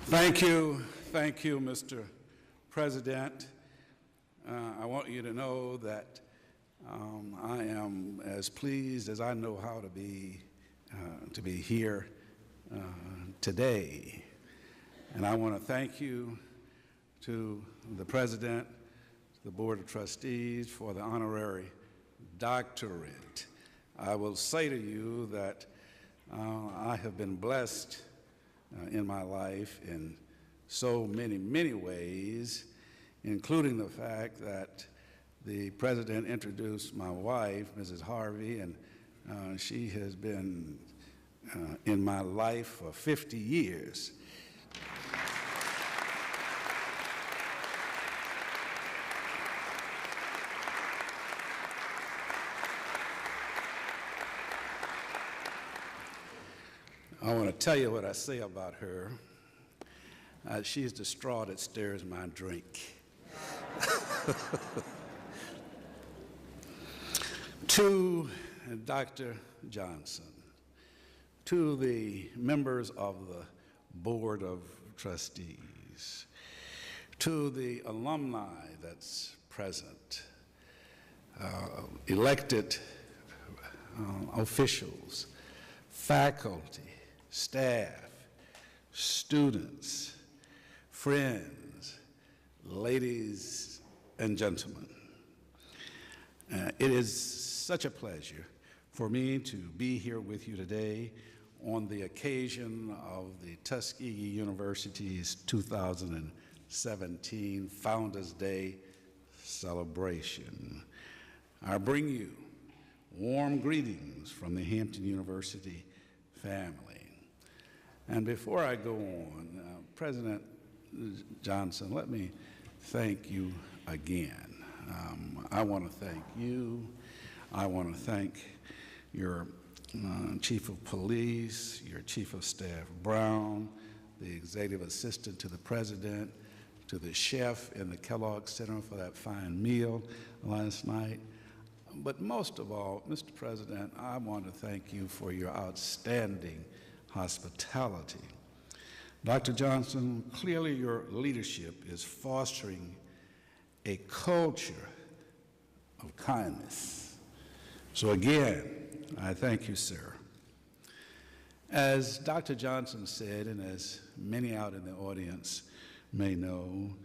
Thank you, Mr. President. I want you to know that I am as pleased as I know how to be here today. And I want to thank you to the President, the Board of Trustees for the honorary doctorate. I will say to you that I have been blessed in my life in so many ways, including the fact that the President introduced my wife, Mrs. Harvey, and she has been in my life for 50 years. I want to tell you what I say about her. She's the straw that stirs my drink. To Dr. Johnson, to the members of the Board of Trustees, to the alumni that's present, elected officials, faculty, staff, students, friends, ladies and gentlemen. It is such a pleasure for me to be here with you today on the occasion of the Tuskegee University's 2017 Founders Day celebration. I bring you warm greetings from the Hampton University family. And before I go on, President Johnson, let me thank you again. I want to thank you. I want to thank your Chief of Police, your Chief of Staff Brown, the Executive Assistant to the President, to the chef in the Kellogg Center for that fine meal last night. But most of all, Mr. President, I want to thank you for your outstanding hospitality. Dr. Johnson, clearly your leadership is fostering a culture of kindness. So again, I thank you, sir. As Dr. Johnson said, and as many out in the audience may know,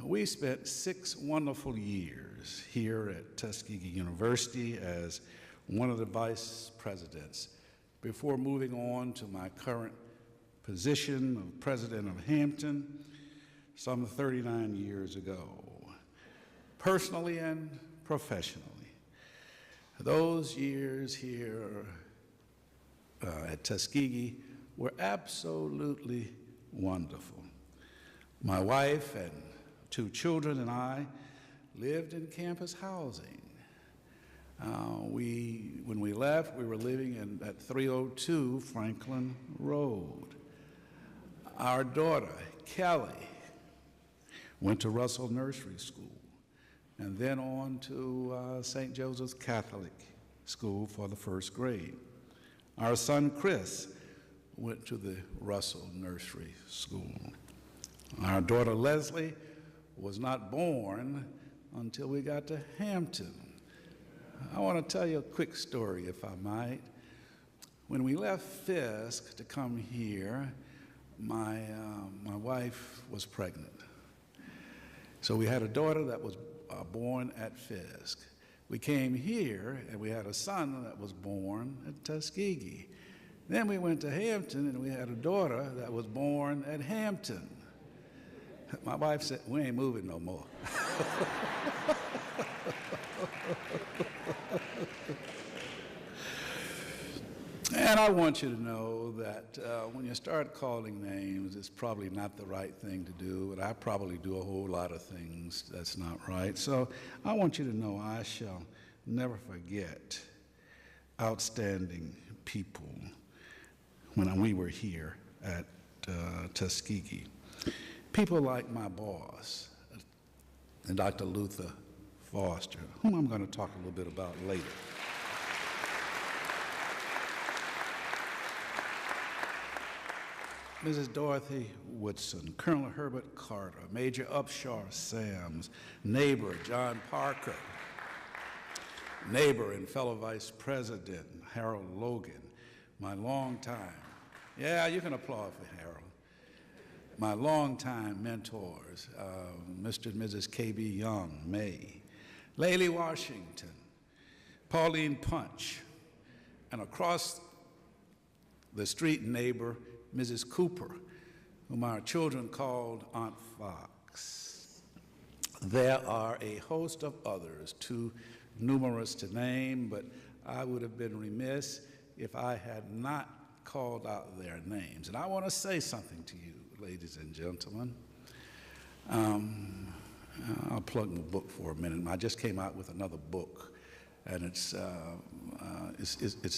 we spent 6 wonderful years here at Tuskegee University as one of the vice presidents before moving on to my current position of president of Hampton some 39 years ago, personally and professionally. Those years here at Tuskegee were absolutely wonderful. My wife and 2 children and I lived in campus housing. When we left, we were living at 302 Franklin Road. Our daughter, Kelly, went to Russell Nursery School and then on to St. Joseph's Catholic School for the 1st grade. Our son, Chris, went to the Russell Nursery School. Our daughter, Leslie, was not born until we got to Hampton. I want to tell you a quick story, if I might. When we left Fisk to come here, my wife was pregnant. So we had a daughter that was born at Fisk. We came here and we had a son that was born at Tuskegee. Then we went to Hampton and we had a daughter that was born at Hampton. My wife said, "We ain't moving no more." And I want you to know that when you start calling names, it's probably not the right thing to do, but I probably do a whole lot of things that's not right. So I want you to know I shall never forget outstanding people when we were here at Tuskegee. People like my boss, and Dr. Luther Foster, whom I'm going to talk a little bit about later. Mrs. Dorothy Woodson, Colonel Herbert Carter, Major Upshaw Sams, neighbor John Parker, neighbor and fellow Vice President Harold Logan, my longtime, yeah, you can applaud for Harold, my longtime mentors, Mr. and Mrs. K.B. Young, May, Laylie Washington, Pauline Punch, and across the street neighbor, Mrs. Cooper, whom our children called Aunt Fox. There are a host of others, too numerous to name, but I would have been remiss if I had not called out their names. And I want to say something to you, ladies and gentlemen. I'll plug my book for a minute. I just came out with another book, and it's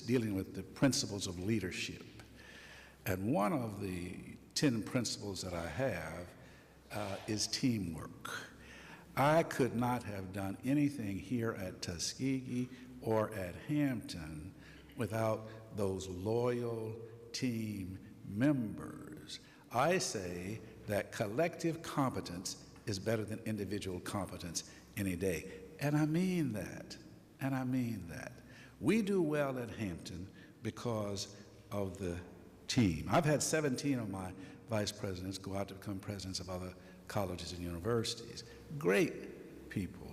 dealing with the principles of leadership. And one of the 10 principles that I have is teamwork. I could not have done anything here at Tuskegee or at Hampton without those loyal team members. I say that collective competence is better than individual competence any day. And I mean that, and I mean that. We do well at Hampton because of the team. I've had 17 of my vice presidents go out to become presidents of other colleges and universities. Great people.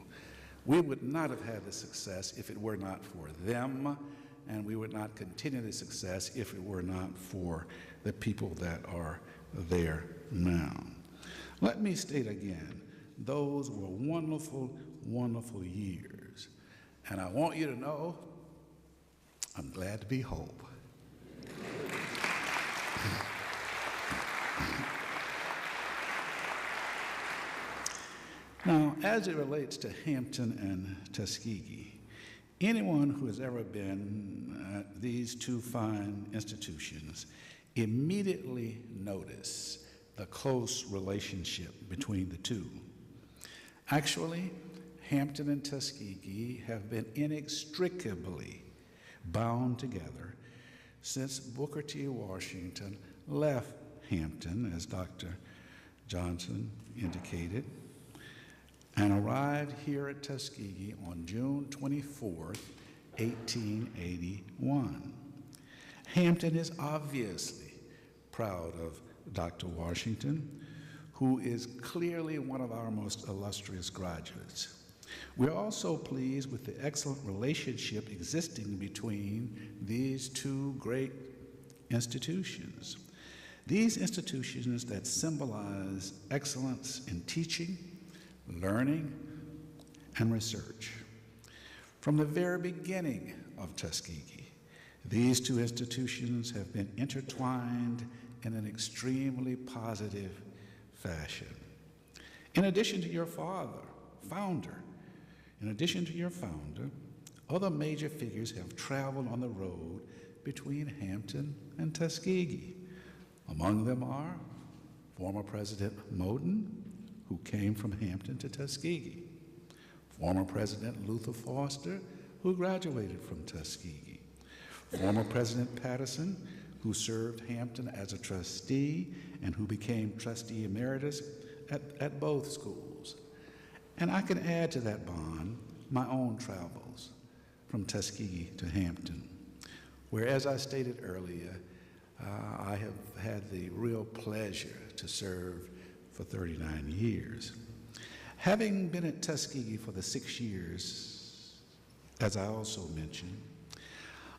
We would not have had the success if it were not for them, and we would not continue the success if it were not for the people that are there now. Let me state again, those were wonderful, wonderful years. And I want you to know, I'm glad to be home. Now, as it relates to Hampton and Tuskegee, anyone who has ever been at these two fine institutions immediately notice the close relationship between the two. Actually, Hampton and Tuskegee have been inextricably bound together since Booker T. Washington left Hampton, as Dr. Johnson indicated, and arrived here at Tuskegee on June 24th, 1881. Hampton is obviously proud of Dr. Washington, who is clearly one of our most illustrious graduates. We're also pleased with the excellent relationship existing between these two great institutions. These institutions that symbolize excellence in teaching, learning, and research. From the very beginning of Tuskegee, these two institutions have been intertwined in an extremely positive fashion. In addition to your founder, other major figures have traveled on the road between Hampton and Tuskegee. Among them are former President Moden, who came from Hampton to Tuskegee, former President Luther Foster, who graduated from Tuskegee, former President Patterson, who served Hampton as a trustee and who became trustee emeritus at both schools. And I can add to that bond my own travels from Tuskegee to Hampton, where, as I stated earlier, I have had the real pleasure to serve for 39 years. Having been at Tuskegee for the 6 years, as I also mentioned,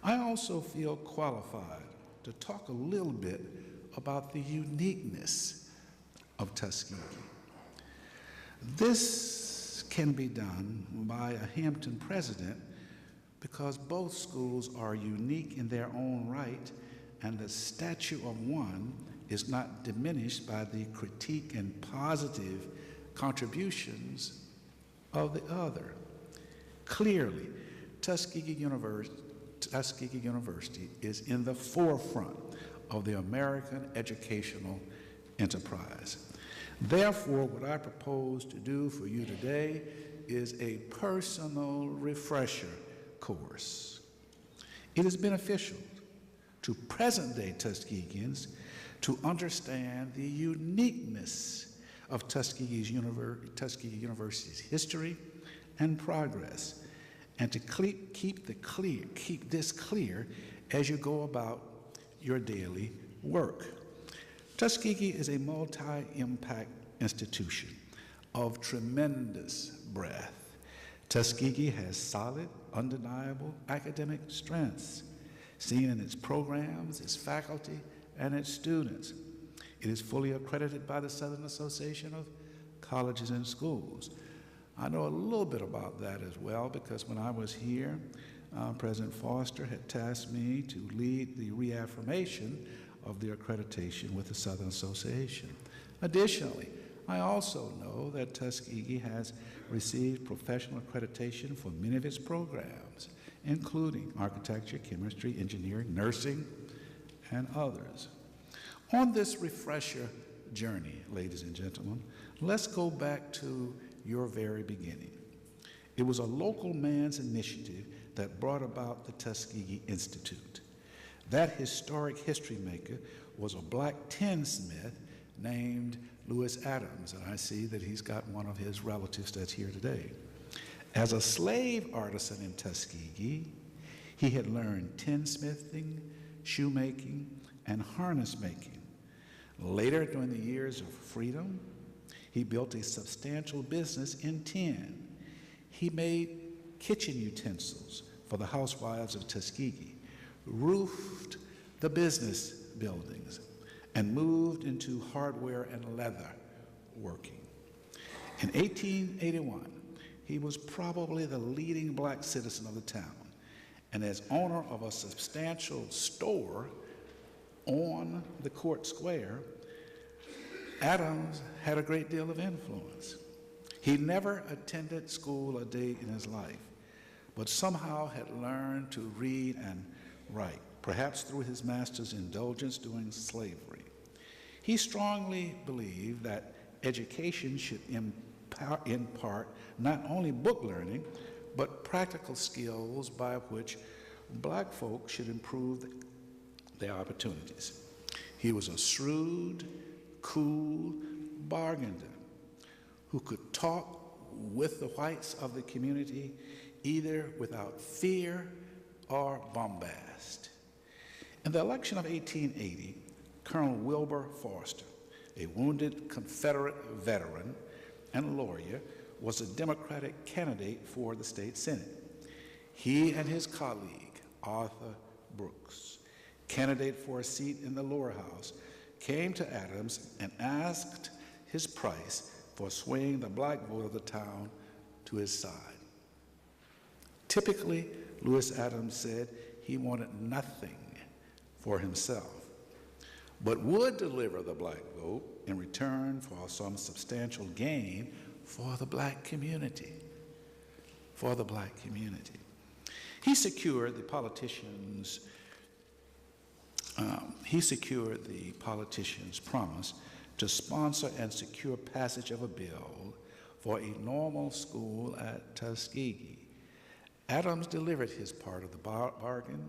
I also feel qualified to talk a little bit about the uniqueness of Tuskegee. This can be done by a Hampton president because both schools are unique in their own right, and the statue of one is not diminished by the critique and positive contributions of the other. Clearly, Tuskegee University is in the forefront of the American educational enterprise. Therefore, what I propose to do for you today is a personal refresher course. It is beneficial to present-day Tuskegeans to understand the uniqueness of Tuskegee University's history and progress, and to keep this clear as you go about your daily work. Tuskegee is a multi-impact institution of tremendous breadth. Tuskegee has solid, undeniable academic strengths, seen in its programs, its faculty, and its students. It is fully accredited by the Southern Association of Colleges and Schools. I know a little bit about that as well, because when I was here, President Foster had tasked me to lead the reaffirmation of the accreditation with the Southern Association. Additionally, I also know that Tuskegee has received professional accreditation for many of its programs, including architecture, chemistry, engineering, nursing, and others. On this refresher journey, ladies and gentlemen, let's go back to your very beginning. It was a local man's initiative that brought about the Tuskegee Institute. That historic history maker was a black tinsmith named Lewis Adams, and I see that he's got one of his relatives that's here today. As a slave artisan in Tuskegee, he had learned tinsmithing, shoemaking, and harness making. Later, during the years of freedom, he built a substantial business in tin. He made kitchen utensils for the housewives of Tuskegee, roofed the business buildings, and moved into hardware and leather working. In 1881, he was probably the leading black citizen of the town, and as owner of a substantial store on the court square, Adams had a great deal of influence. He never attended school a day in his life, but somehow had learned to read and write, perhaps through his master's indulgence during slavery. He strongly believed that education should impart not only book learning, but practical skills by which black folk should improve their opportunities. He was a shrewd, cool bargainer who could talk with the whites of the community either without fear or bombast. In the election of 1880, Colonel Wilbur Foster, a wounded Confederate veteran and lawyer, was a Democratic candidate for the state Senate. He and his colleague, Arthur Brooks, candidate for a seat in the lower house, came to Adams and asked his price for swaying the black vote of the town to his side. Typically, Lewis Adams said he wanted nothing for himself, but would deliver the black vote in return for some substantial gain for the black community. For the black community. He secured the politicians' promise to sponsor and secure passage of a bill for a normal school at Tuskegee. Adams delivered his part of the bargain,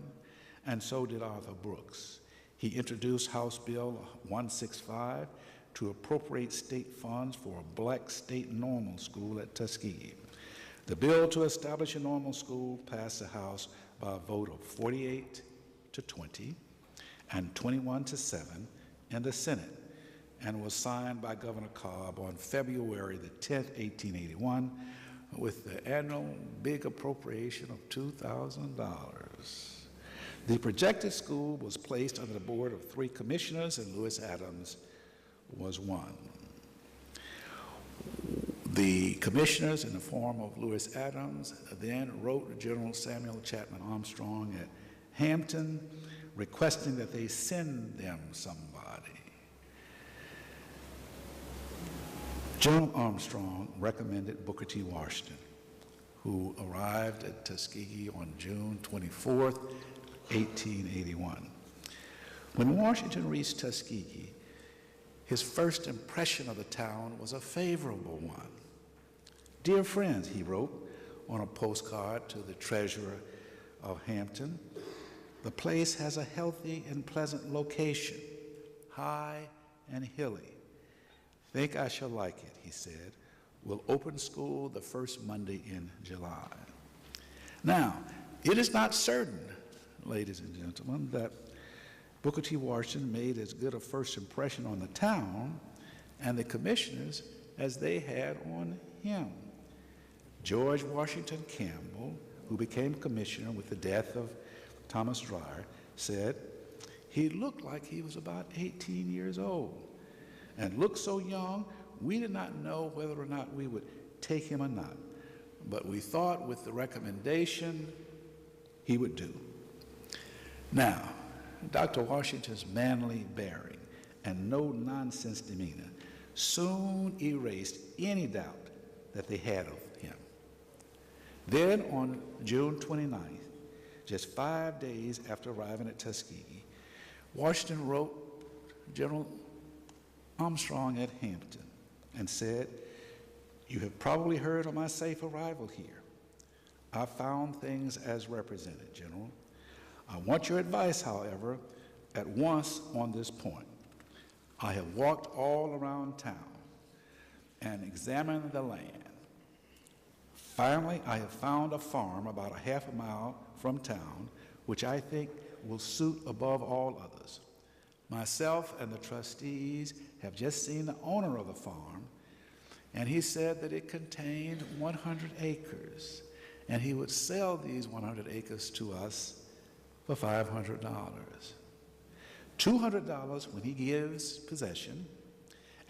and so did Arthur Brooks. He introduced House Bill 165 to appropriate state funds for a black state normal school at Tuskegee. The bill to establish a normal school passed the House by a vote of 48 to 20 and 21 to 7 in the Senate, and was signed by Governor Cobb on February the 10th, 1881, with the annual big appropriation of $2,000. The projected school was placed under the board of 3 commissioners, and Lewis Adams was one. The commissioners, in the form of Lewis Adams, then wrote to General Samuel Chapman Armstrong at Hampton, requesting that they send them somebody. General Armstrong recommended Booker T. Washington, who arrived at Tuskegee on June 24th, 1881. When Washington reached Tuskegee, his first impression of the town was a favorable one. "Dear friends," he wrote on a postcard to the treasurer of Hampton, "the place has a healthy and pleasant location. high and hilly. Think I shall like it, he said. We'll open school the first Monday in July. Now, it is not certain, ladies and gentlemen, that Booker T. Washington made as good a first impression on the town and the commissioners as they had on him. George Washington Campbell, who became commissioner with the death of Thomas Dyer, said he looked like he was about 18 years old and looked so young we did not know whether or not we would take him or not. But we thought with the recommendation he would do. Now, Dr. Washington's manly bearing and no-nonsense demeanor soon erased any doubt that they had of him. Then on June 29th, just 5 days after arriving at Tuskegee, Washington wrote General Armstrong at Hampton and said, "You have probably heard of my safe arrival here. I found things as represented, General. I want your advice, however, at once on this point. I have walked all around town and examined the land. Finally, I have found a farm about a half a mile from town, which I think will suit above all others. Myself and the trustees have just seen the owner of the farm, and he said that it contained 100 acres, and he would sell these 100 acres to us for $500. $200 when he gives possession,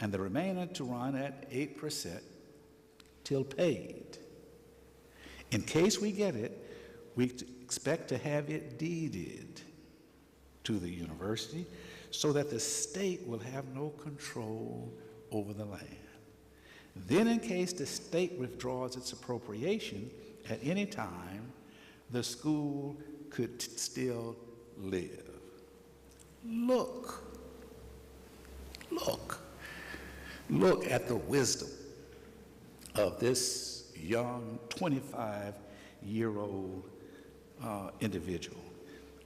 and the remainder to run at 8% till paid. In case we get it, we expect to have it deeded to the university so that the state will have no control over the land. Then in case the state withdraws its appropriation at any time, the school could still live." Look at the wisdom of this young 25-year-old individual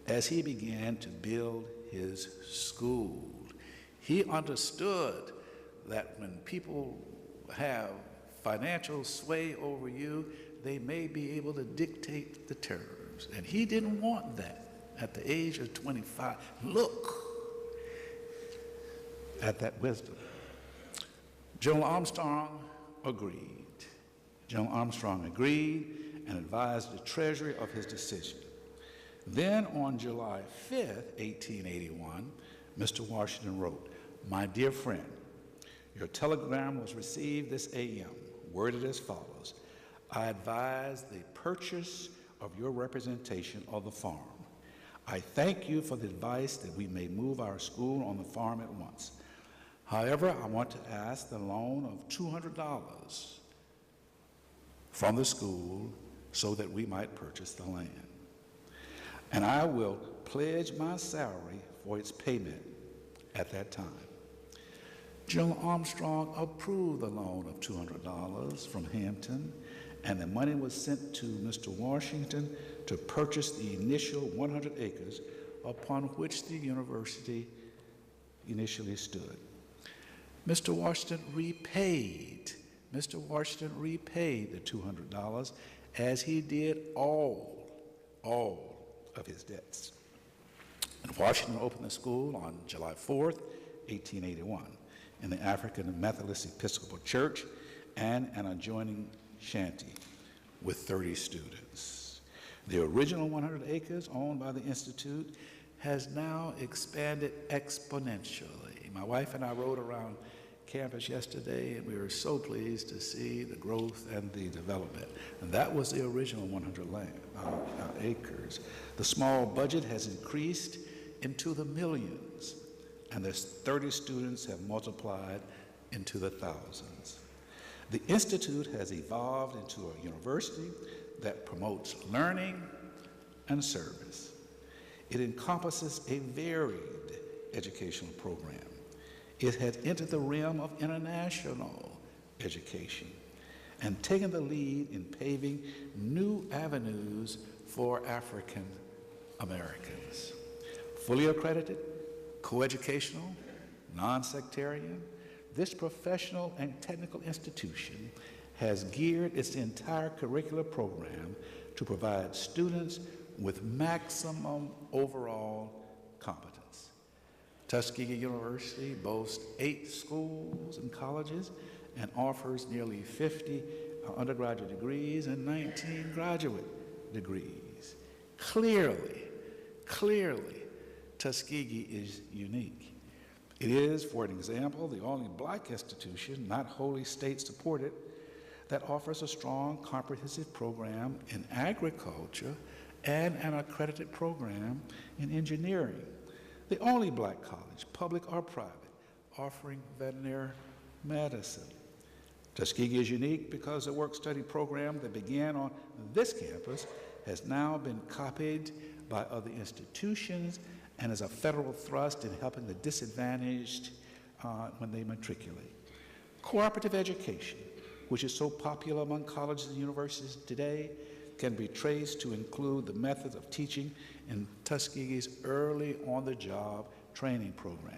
as he began to build his school. He understood that when people have financial sway over you, they may be able to dictate the terms. And he didn't want that at the age of 25. Look at that wisdom. General Armstrong agreed. General Armstrong agreed and advised the Treasury of his decision. Then on July 5th, 1881, Mr. Washington wrote, "My dear friend, your telegram was received this a.m., worded as follows. I advise the purchase of your representation of the farm. I thank you for the advice that we may move our school on the farm at once. However, I want to ask the loan of $200 from the school so that we might purchase the land. And I will pledge my salary for its payment at that time." General Armstrong approved the loan of $200 from Hampton, and the money was sent to Mr. Washington to purchase the initial 100 acres upon which the university initially stood. Mr. Washington repaid the $200 as he did all of his debts. And Washington opened the school on July 4th, 1881, in the African Methodist Episcopal Church and an adjoining shanty with 30 students. The original 100 acres owned by the Institute has now expanded exponentially. My wife and I rode around campus yesterday, and we were so pleased to see the growth and the development. And that was the original 100 acres. The small budget has increased into the millions, and the 30 students have multiplied into the thousands. The Institute has evolved into a university that promotes learning and service. It encompasses a varied educational program. It has entered the realm of international education and taken the lead in paving new avenues for African Americans. Fully accredited, coeducational, non-sectarian, this professional and technical institution has geared its entire curricular program to provide students with maximum overall competence. Tuskegee University boasts 8 schools and colleges and offers nearly 50 undergraduate degrees and 19 graduate degrees. Clearly, Tuskegee is unique. It is, for an example, the only black institution, not wholly state-supported, that offers a strong comprehensive program in agriculture and an accredited program in engineering. The only black college, public or private, offering veterinary medicine. Tuskegee is unique because the work-study program that began on this campus has now been copied by other institutions and is a federal thrust in helping the disadvantaged when they matriculate. Cooperative education, which is so popular among colleges and universities today, can be traced to include the methods of teaching in Tuskegee's early on-the-job training program.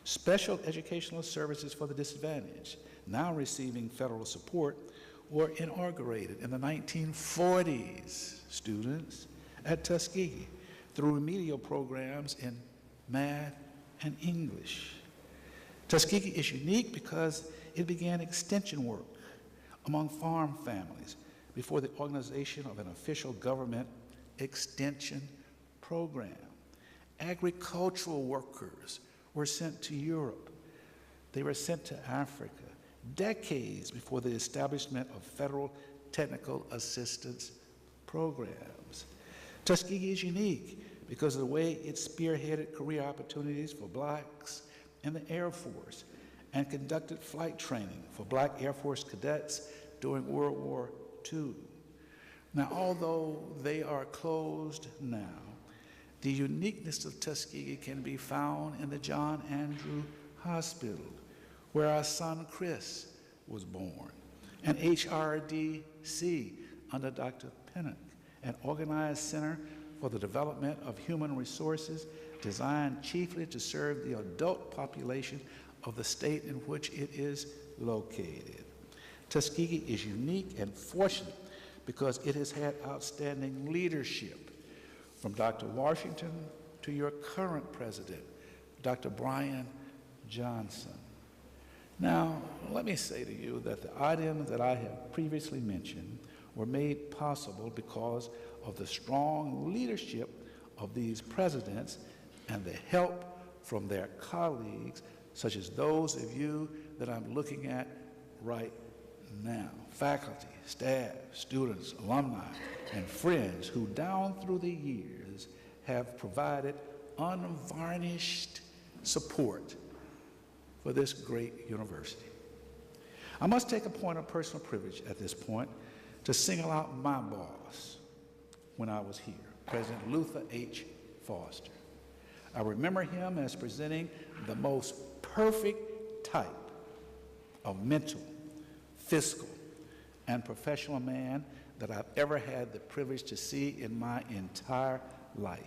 Special educational services for the disadvantaged, now receiving federal support, were inaugurated in the 1940s, students, at Tuskegee through remedial programs in math and English. Tuskegee is unique because it began extension work among farm families before the organization of an official government extension program. Agricultural workers were sent to Europe. They were sent to Africa decades before the establishment of federal technical assistance programs. Tuskegee is unique because of the way it spearheaded career opportunities for blacks in the Air Force and conducted flight training for black Air Force cadets during World War II. Now, although they are closed now, the uniqueness of Tuskegee can be found in the John Andrew Hospital, where our son Chris was born, and HRDC under Dr. Pinnock, an organized center for the development of human resources designed chiefly to serve the adult population of the state in which it is located. Tuskegee is unique and fortunate because it has had outstanding leadership from Dr. Washington to your current president, Dr. Brian Johnson. Now, let me say to you that the items that I have previously mentioned were made possible because of the strong leadership of these presidents and the help from their colleagues, such as those of you that I'm looking at right now. Faculty, staff, students, alumni, and friends who down through the years have provided unvarnished support for this great university. I must take a point of personal privilege at this point to single out my boss when I was here, President Luther H. Foster. I remember him as presenting the most perfect type of mental, fiscal, and professional man that I've ever had the privilege to see in my entire life.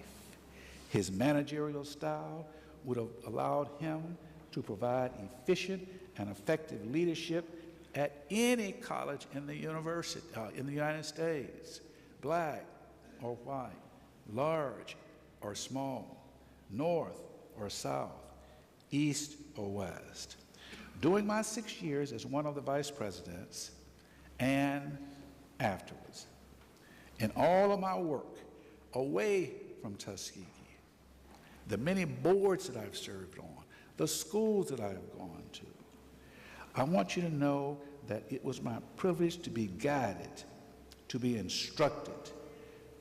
His managerial style would have allowed him to provide efficient and effective leadership at any college in the university, in the United States, black or white, large or small, north or south, east or west. During my 6 years as one of the vice presidents and afterwards, in all of my work away from Tuskegee, the many boards that I've served on, the schools that I have gone to, I want you to know that it was my privilege to be guided, to be instructed,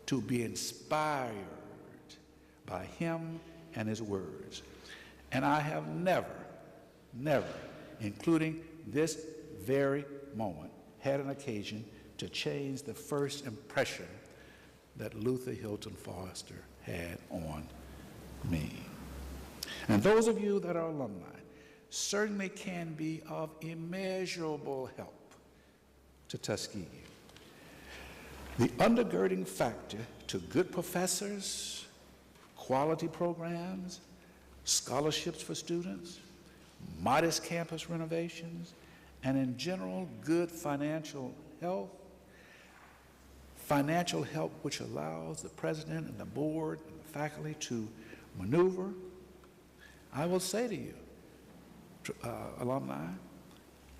to be inspired by him and his words. And I have never, including this very moment, had an occasion to change the first impression that Luther Hilton Foster had on me. And those of you that are alumni certainly can be of immeasurable help to Tuskegee. The undergirding factor to good professors, quality programs, scholarships for students, modest campus renovations, and in general, good financial health which allows the president and the board and the faculty to maneuver. I will say to you, alumni,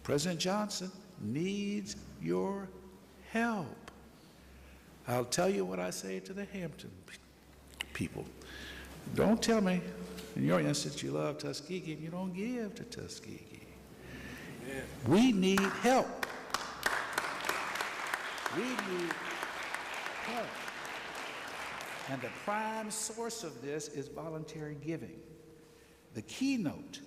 President Johnson needs your help. I'll tell you what I say to the Hampton people. Don't tell me in your instance you love Tuskegee and you don't give to Tuskegee. Amen. We need help. We need help. And the prime source of this is voluntary giving. The keynote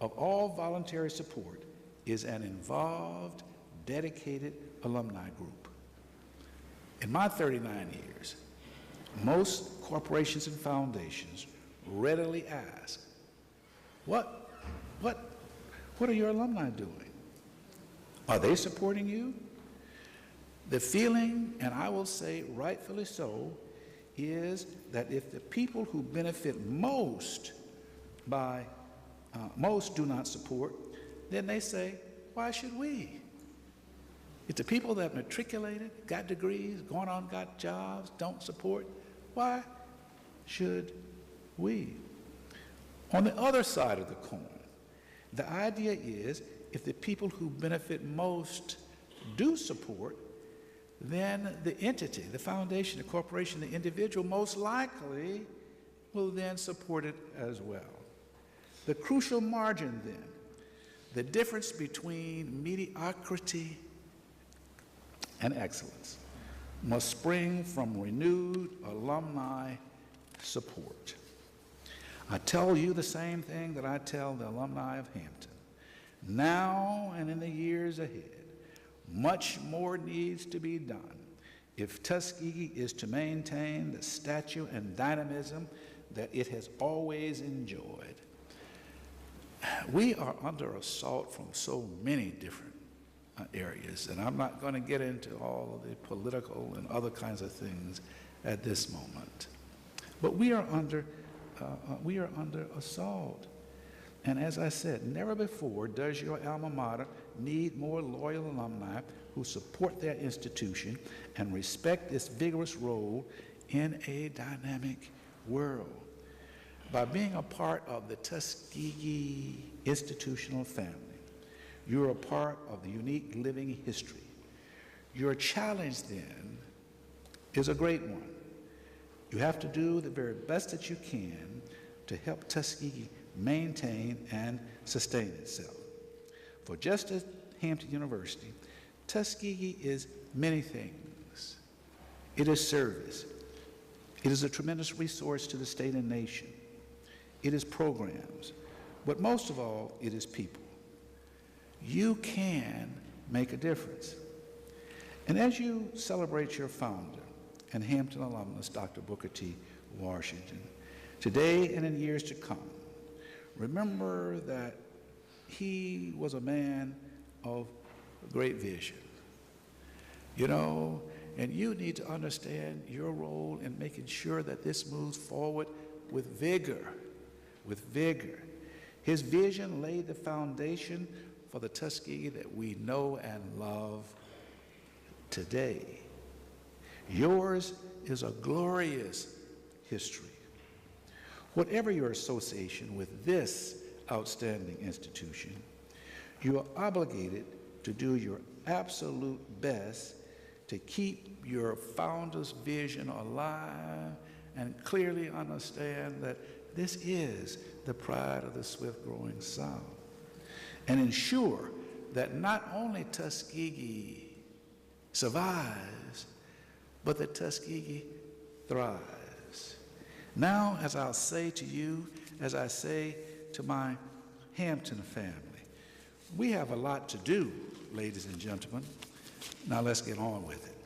of all voluntary support is an involved, dedicated alumni group. In my 39 years, most corporations and foundations readily ask, what are your alumni doing? Are they supporting you? The feeling, and I will say rightfully so, is that if the people who benefit most do not support, then they say, why should we? If the people that matriculated, got degrees, gone on, got jobs, don't support, why should we? On the other side of the coin, the idea is if the people who benefit most do support, then the entity, the foundation, the corporation, the individual most likely will then support it as well. The crucial margin then, the difference between mediocrity and excellence, must spring from renewed alumni support. I tell you the same thing that I tell the alumni of Hampton. Now and in the years ahead, much more needs to be done if Tuskegee is to maintain the stature and dynamism that it has always enjoyed. We are under assault from so many different areas, and I'm not going to get into all of the political and other kinds of things at this moment. But we are under assault. And as I said, never before does your alma mater need more loyal alumni who support their institution and respect its vigorous role in a dynamic world. By being a part of the Tuskegee institutional family, you're a part of the unique living history. Your challenge then is a great one. You have to do the very best that you can to help Tuskegee maintain and sustain itself. For just as Hampton University, Tuskegee is many things. It is service. It is a tremendous resource to the state and nation. It is programs. But most of all, it is people. You can make a difference. And as you celebrate your founder and Hampton alumnus, Dr. Booker T. Washington, today and in years to come, remember that he was a man of great vision. You know, and you need to understand your role in making sure that this moves forward with vigor, His vision laid the foundation for the Tuskegee that we know and love today. Yours is a glorious history. Whatever your association with this outstanding institution, you are obligated to do your absolute best to keep your founder's vision alive and clearly understand that this is the pride of the swift-growing South, and ensure that not only Tuskegee survives, but that Tuskegee thrives. Now, as I'll say to you, as I say to my Hampton family, we have a lot to do, ladies and gentlemen. Now let's get on with it.